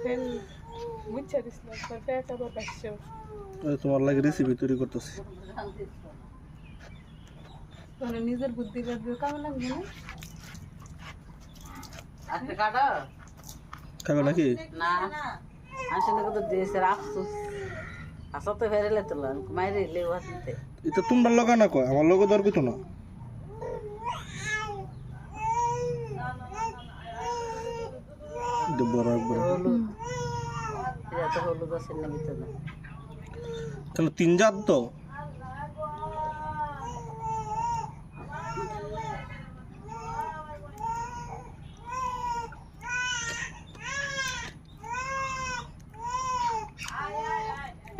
fail মুচ্ছা this না পেঁয়াজ আবার কাটছে তোমার লাগে রেসিপি তৈরি করতেছি মানে নিজের বুদ্ধি কাটবে কেমন লাগবে না আজকে কাটা খাবে নাকি না আসলে কত দেশের আফসোস আসতে ফেরেলে তো মাইরে লেওয়া দিতে এটা তোমরা লগা না কয় আমার লগে দর কইতো না বড় একবার হলুদ এটা তো হলুদ আছে না ভিতরে তাহলে 3 জাত তো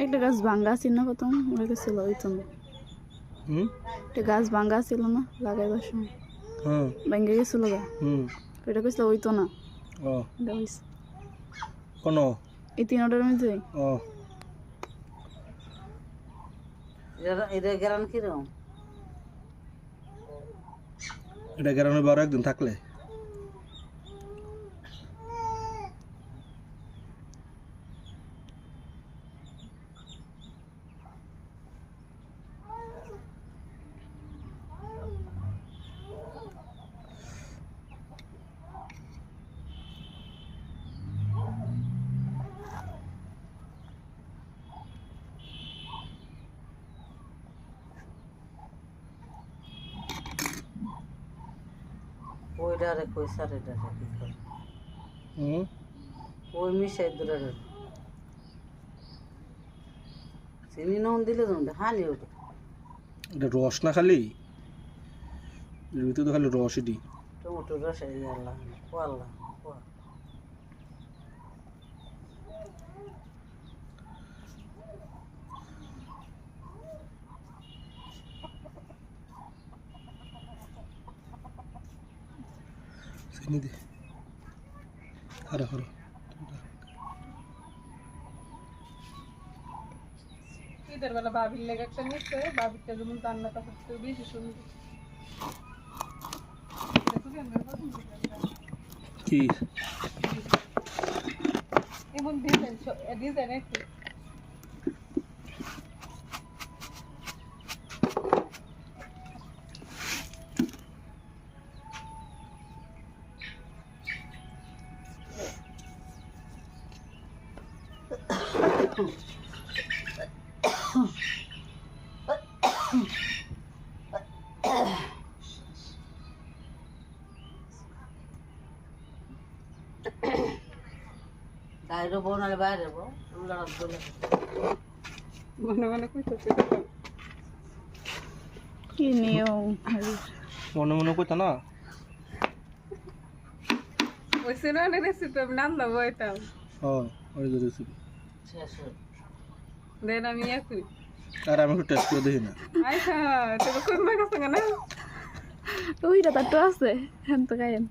একটা গাছ ভাঙ্গা ছিল না প্রথম ওটা গেছিল হইতো না একটা গাছ ভাঙ্গা ছিল না লাগাইবার সময় ভেঙে গেছিল গা ওইটা কইছিল হইতো না এটা হইছে কোন এই 3টার মধ্যে এটা গ্রান কিরকম এটা গ্রামে 12 একদিন থাকলে ওইটা রে কইসার এটা কি করে ওই মিশাই দূরে চিনি নুন দিলে তো হানি ওটা এটা রস না খালি এর ভিতরে তো খালি রসই দি টমেটো রস এই আল্লাহ ওয়াল্লাহ চিনি দে আরে হলো ঈদের বেলা বাবির লেগে একটা নিচ্ছে বাবিরটা যেমন রান্নাটা করতে বেশি সুন্দর কি এমন ডিজাইন একটু বাইরে বউ নাহলে বাইরে বউ মনে মনে কইতেছে কি নিয়ম মনে মনে কইতা না ওই সিনেমার রেসিপি আমি নাম দেবো এটা ওই যে রেসিপি দেন আমি একটু আর আমি একটু টেস্ট করে দেখি না আচ্ছা তোর কোন মাছ আছে না ওইটা তো আছে হ্যাঁ তো গায়েন